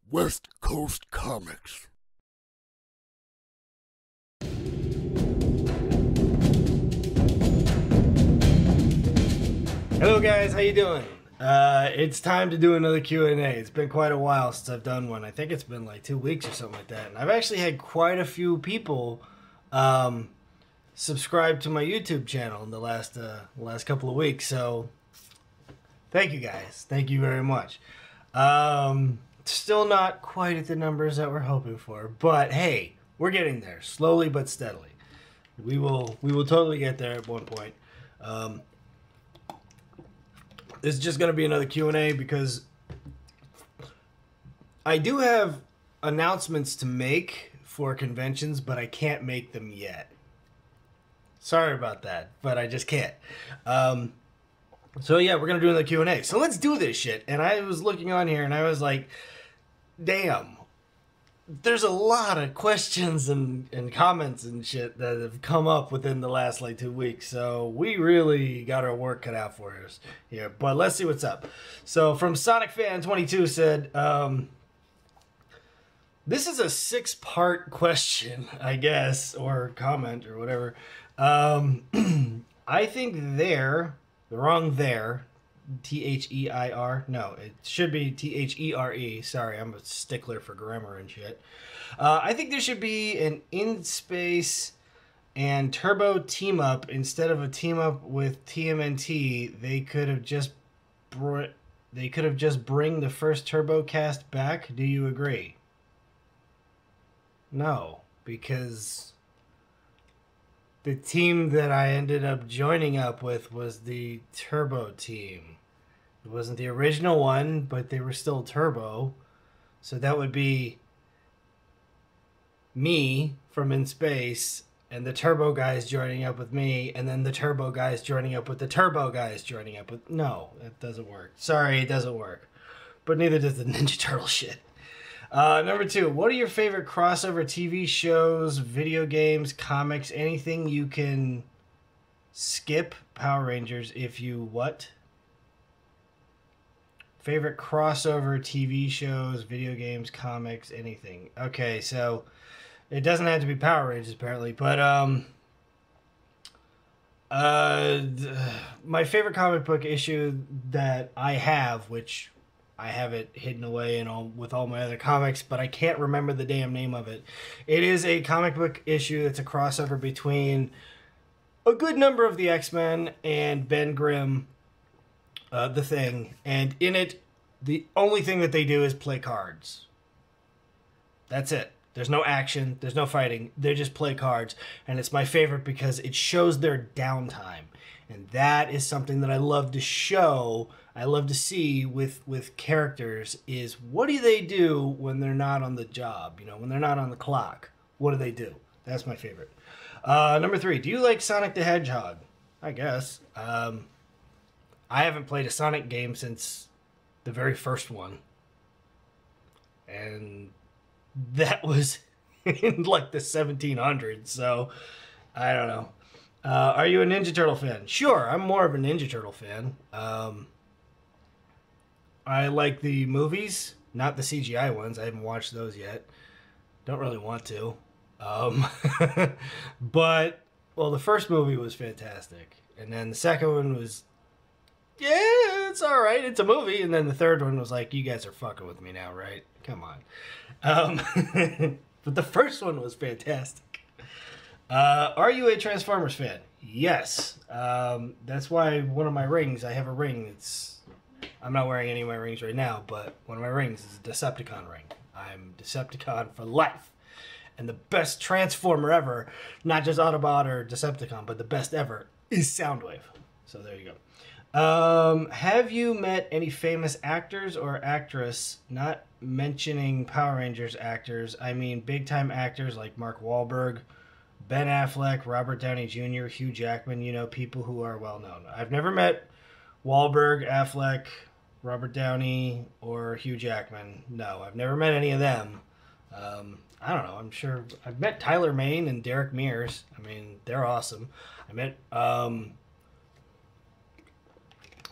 West Coast Comics. Hello guys, how you doing? It's time to do another Q&A. It's been quite a while since I've done one. I think it's been like 2 weeks or something like that. And I've actually had quite a few people subscribe to my YouTube channel in the last couple of weeks. So thank you guys. Thank you very much. Still not quite at the numbers that we're hoping for, but hey, we're getting there slowly but steadily. We will totally get there at one point. This is just going to be another Q&A because I do have announcements to make for conventions, but I can't make them yet. Sorry about that, but I just can't. So yeah, we're going to do another Q&A. So let's do this shit. And I was looking on here and I was like, damn, there's a lot of questions and comments and shit that have come up within the last like 2 weeks. So we really got our work cut out for us here. But let's see what's up. So from Sonic Fan 22 said, this is a 6-part question, I guess, or comment or whatever. I think the wrong there, T-H-E-I-R. No, it should be T-H-E-R-E. Sorry, I'm a stickler for grammar and shit. I think there should be an In-Space and Turbo team-up instead of a team-up with TMNT. They could have just bring the first Turbo cast back. Do you agree? No, because the team that I ended up joining up with was the Turbo team. It wasn't the original one, but they were still Turbo. So that would be me from In Space and the Turbo guys joining up with me, and then the Turbo guys joining up with the Turbo guys joining up with... No, that doesn't work. Sorry, it doesn't work. But neither does the Ninja Turtle shit. Number 2, what are your favorite crossover TV shows, video games, comics, anything you can skip? Power Rangers, if you what? Favorite crossover TV shows, video games, comics, anything. Okay, so it doesn't have to be Power Rangers apparently, but my favorite comic book issue that I have, which I have it hidden away with all my other comics, but I can't remember the damn name of it. It is a comic book issue that's a crossover between a good number of the X-Men and Ben Grimm, the Thing. And in it, the only thing that they do is play cards. That's it. There's no action. There's no fighting. They just play cards. And it's my favorite because it shows their downtime. And that is something that I love to show. I love to see with characters is what do they do when they're not on the job? You know, when they're not on the clock. What do they do? That's my favorite. Number 3, do you like Sonic the Hedgehog? I guess. I haven't played a Sonic game since the very first one. And that was in like the 1700s. So, I don't know. Are you a Ninja Turtle fan? Sure, I'm more of a Ninja Turtle fan. I like the movies, not the CGI ones. I haven't watched those yet. Don't really want to. But, well, the first movie was fantastic. And then the second one was, yeah, it's all right. It's a movie. And then the third one was like, you guys are fucking with me now, right? Come on. But the first one was fantastic. Are you a Transformers fan? Yes. That's why one of my rings, I have a ring. I'm not wearing any of my rings right now, but one of my rings is a Decepticon ring. I'm Decepticon for life. And the best Transformer ever, not just Autobot or Decepticon, but the best ever, is Soundwave. So there you go. Have you met any famous actors or actress, not mentioning Power Rangers actors, I mean big-time actors like Mark Wahlberg, Ben Affleck, Robert Downey Jr., Hugh Jackman, you know, people who are well-known. I've never met Wahlberg, Affleck, Robert Downey, or Hugh Jackman. No, I've never met any of them. I don't know, I'm sure I've met Tyler Mane and Derek Mears. I mean, they're awesome. I met,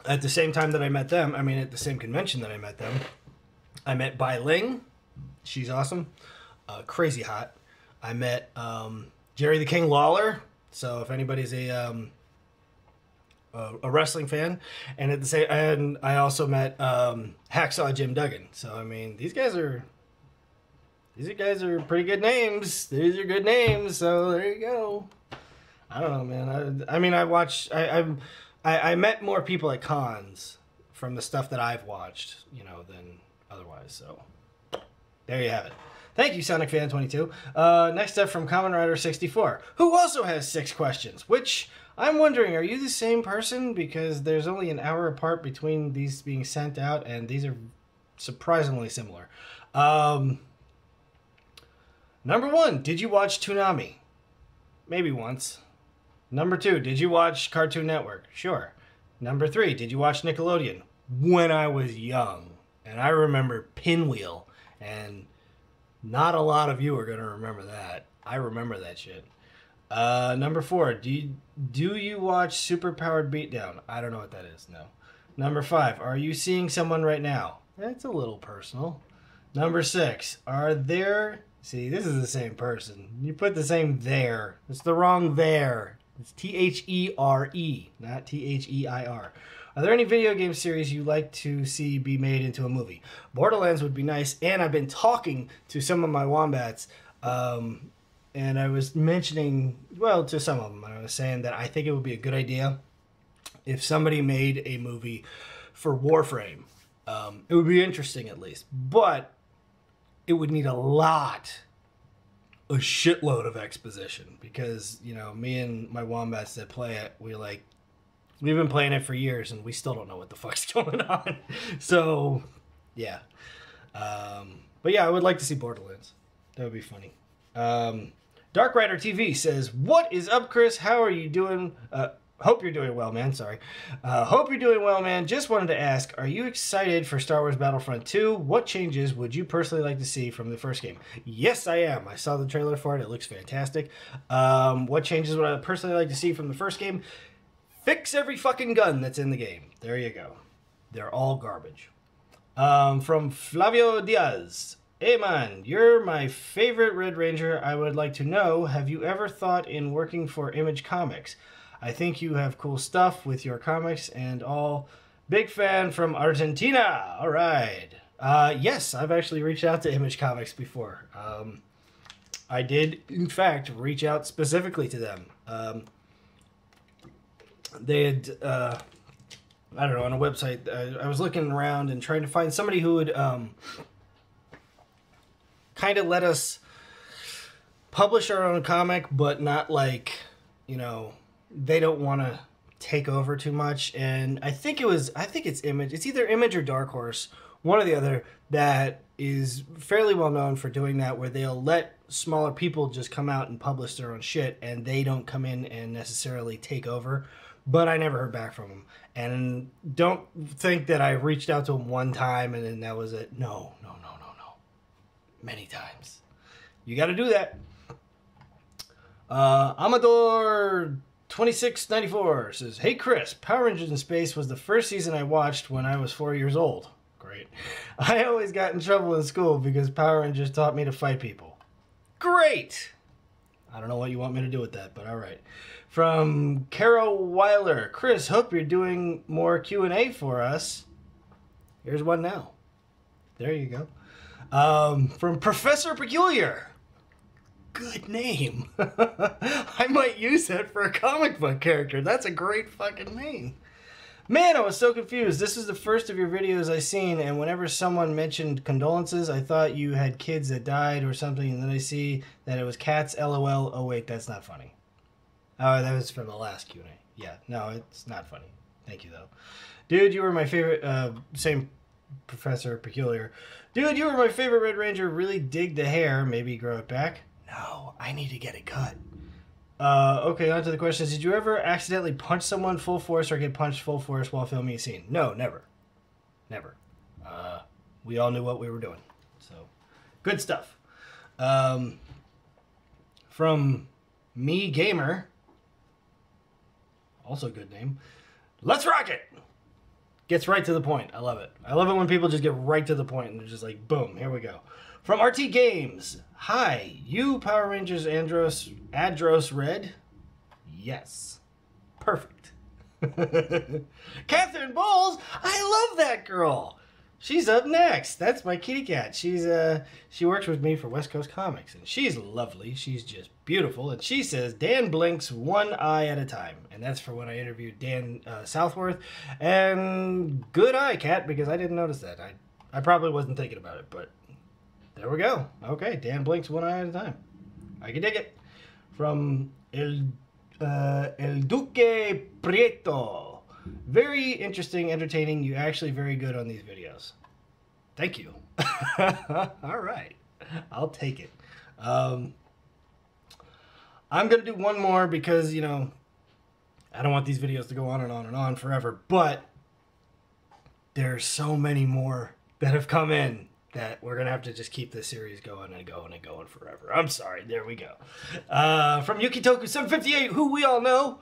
at the same time that I met them, I mean, at the same convention that I met them, I met Bai Ling, She's awesome. Crazy hot. I met Jerry the King Lawler. So if anybody's a wrestling fan, and at the same, and I also met Hacksaw Jim Duggan. So I mean, these guys are pretty good names. These are good names. So there you go. I don't know, man. I mean, I met more people at cons from the stuff that I've watched, you know, than otherwise. So there you have it. Thank you, Sonic Fan 22. Next up from Kamen Rider 64, who also has 6 questions, which I'm wondering, are you the same person? Because there's only an hour apart between these being sent out, and these are surprisingly similar. Number 1, did you watch Toonami? Maybe once. Number 2, did you watch Cartoon Network? Sure. Number 3, did you watch Nickelodeon? When I was young. And I remember Pinwheel, and not a lot of you are going to remember that. I remember that shit. Number 4, do you watch Superpowered Beatdown? I don't know what that is, no. Number 5, are you seeing someone right now? That's a little personal. Number 6, are there... See, this is the same person. You put the same there. It's the wrong there. It's T-H-E-R-E, not T-H-E-I-R. Are there any video game series you'd like to see be made into a movie? Borderlands would be nice, and I've been talking to some of my wombats, and I was mentioning, well, to some of them, and I was saying that I think it would be a good idea if somebody made a movie for Warframe. It would be interesting, at least, but it would need a shitload of exposition, because, you know, me and my wombats that play it, we've been playing it for years and we still don't know what the fuck's going on. So yeah. But yeah, I would like to see Borderlands. That would be funny. Dark Rider TV says, what is up, Chris? How are you doing? Hope you're doing well, man. Sorry. Hope you're doing well, man. Just wanted to ask, are you excited for Star Wars Battlefront 2? What changes would you personally like to see from the first game? Yes, I am. I saw the trailer for it. It looks fantastic. What changes would I personally like to see from the first game? Fix every fucking gun that's in the game. There you go. They're all garbage. From Flavio Diaz. Hey man, you're my favorite Red Ranger. I would like to know, have you ever thought in working for Image Comics? I think you have cool stuff with your comics and all. Big fan from Argentina. All right. Yes, I've actually reached out to Image Comics before. I did, in fact, reach out specifically to them. They had, I don't know, on a website, I was looking around and trying to find somebody who would kind of let us publish our own comic, but not like, you know, they don't want to take over too much. And I think it's Image. It's either Image or Dark Horse, one or the other, that is fairly well known for doing that, where they'll let smaller people just come out and publish their own shit, and they don't come in and necessarily take over. But I never heard back from them. And don't think that I reached out to them one time and then that was it. No. Many times. You got to do that. Amador 2694 says, hey Chris, Power Rangers in Space was the first season I watched when I was 4 years old. Great. I always got in trouble in school because Power Rangers taught me to fight people. Great. I don't know what you want me to do with that, but all right. From Carol Weiler, Chris, hope you're doing more Q&A for us. Here's one now. There you go. From Professor Peculiar. Good name. I might use that for a comic book character. That's a great fucking name. Man, I was so confused. This is the first of your videos I seen, and whenever someone mentioned condolences, I thought you had kids that died or something, and then I see that it was cats, LOL. Oh wait, that's not funny. Oh, that was from the last Q&A. Yeah, no, it's not funny. Thank you, though. Dude, you were my favorite, same Professor Peculiar. Dude, you were my favorite Red Ranger. Really dig the hair. Maybe grow it back? No, I need to get it cut. Okay, on to the questions. Did you ever accidentally punch someone full force or get punched full force while filming a scene? No, never. Never. We all knew what we were doing. So, good stuff. From Me Gamer, also good name. Let's rock it! Gets right to the point. I love it. I love it when people just get right to the point and they're just like, boom, here we go. From RT Games. Hi, you Power Rangers Adros Red? Yes. Perfect. Catherine Bowles, I love that girl. She's up next. That's my kitty cat. She works with me for West Coast Comics, and she's lovely. She's just beautiful. And she says Dan blinks one eye at a time, and that's for when I interviewed Dan Southworth. And good eye, cat, because I didn't notice that. I probably wasn't thinking about it, but there we go. Okay, Dan blinks one eye at a time. I can dig it. From El Duque Prieto. Very interesting, entertaining. You're actually very good on these videos. Thank you. All right. I'll take it. I'm going to do one more because, you know, I don't want these videos to go on and on and on forever. But there's so many more that have come in that we're going to have to just keep this series going and going and going forever. I'm sorry. There we go. From Yukitoku758, who we all know.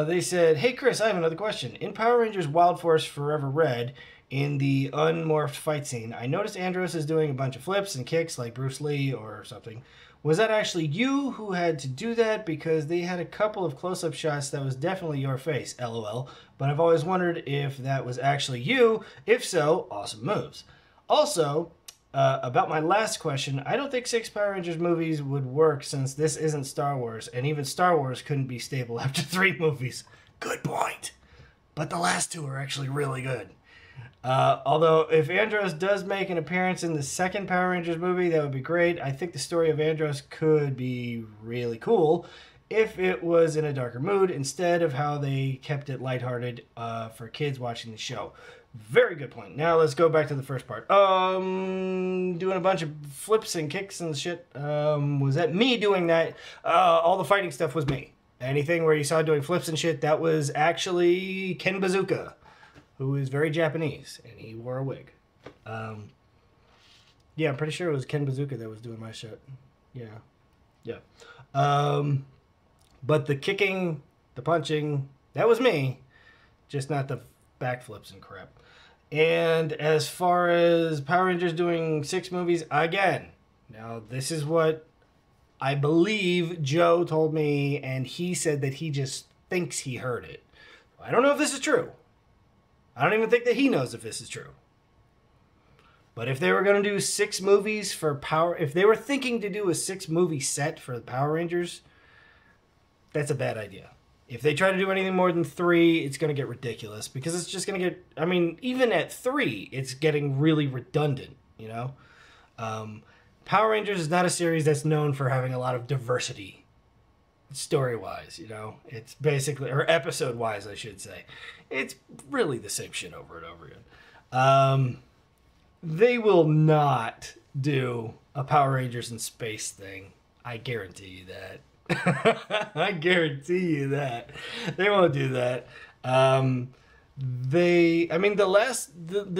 They said, hey Chris, I have another question. In Power Rangers Wild Force Forever Red, in the unmorphed fight scene, I noticed Andros is doing a bunch of flips and kicks like Bruce Lee or something. Was that actually you who had to do that? Because they had a couple of close-up shots that was definitely your face, lol. But I've always wondered if that was actually you. If so, awesome moves. Also, about my last question, I don't think 6 Power Rangers movies would work since this isn't Star Wars, and even Star Wars couldn't be stable after 3 movies. Good point. But the last 2 are actually really good. Although, if Andros does make an appearance in the 2nd Power Rangers movie, that would be great. I think the story of Andros could be really cool if it was in a darker mood, instead of how they kept it lighthearted for kids watching the show. Very good point. Now let's go back to the first part. Doing a bunch of flips and kicks and shit. Was that me doing that? All the fighting stuff was me. Anything where you saw doing flips and shit, that was actually Ken Bazooka, who is very Japanese, and he wore a wig. Yeah, I'm pretty sure it was Ken Bazooka that was doing my shit. Yeah. But the kicking, the punching, that was me. Just not the backflips and crap. And as far as Power Rangers doing 6 movies, again, now this is what I believe Joe told me, and he said that he just thinks he heard it. I don't know if this is true. I don't even think that he knows if this is true. But if they were going to do 6 movies for Power... If they were thinking to do a 6-movie set for the Power Rangers, that's a bad idea. If they try to do anything more than 3, it's going to get ridiculous. Because it's just going to get... I mean, even at 3, it's getting really redundant, you know? Power Rangers is not a series that's known for having a lot of diversity. Story-wise, you know? It's basically... Or episode-wise, I should say. It's really the same shit over and over again. They will not do a Power Rangers in space thing. I guarantee you that. I guarantee you that. They won't do that. I mean, the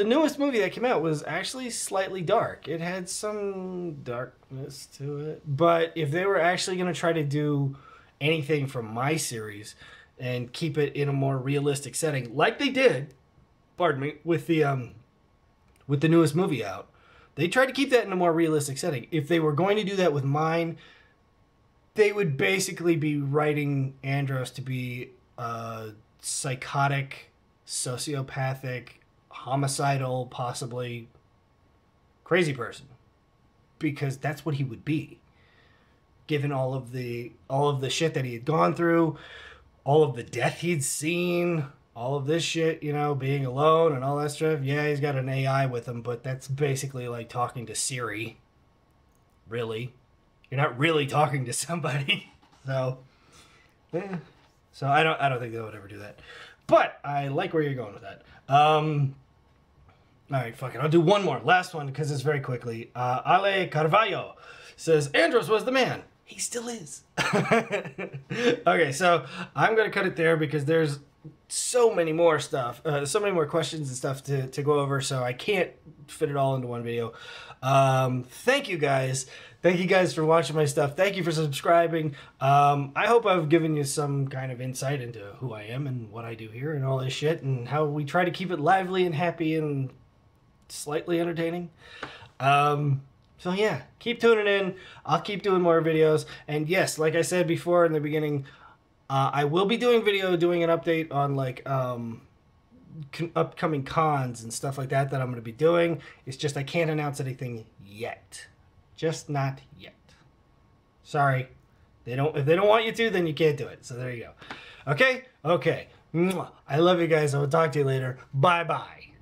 newest movie that came out was actually slightly dark. It had some darkness to it. But if they were actually going to try to do anything from my series and keep it in a more realistic setting, like they did, pardon me, with the newest movie out, they tried to keep that in a more realistic setting. If they were going to do that with mine, they would basically be writing Andros to be a psychotic, sociopathic, homicidal, possibly crazy person, because that's what he would be, given all of the shit that he had gone through, all of the death he'd seen, all of this shit, you know, being alone and all that stuff. Yeah, he's got an AI with him, but that's basically like talking to Siri. Really. You're not really talking to somebody. So, yeah. So I don't think they would ever do that. But I like where you're going with that. All right, fuck it. I'll do one more. Last one, because it's very quickly. Ale Carvalho says, Andros was the He still is. Okay, so I'm going to cut it there because there's so many more questions and stuff to go over, so I can't fit it all into one video. Thank you guys. Thank you guys for watching my stuff. Thank you for subscribing. I hope I've given you some kind of insight into who I am and what I do here and all this shit and how we try to keep it lively and happy and slightly entertaining. So yeah, keep tuning in. I'll keep doing more videos. And yes, like I said before in the beginning, I will be doing an update on like upcoming cons and stuff like that I'm going to be doing. It's just I can't announce anything yet. Just not yet. Sorry. If they don't want you to, then you can't do it. So there you go. Okay? Okay. I love you guys. I will talk to you later. Bye-bye.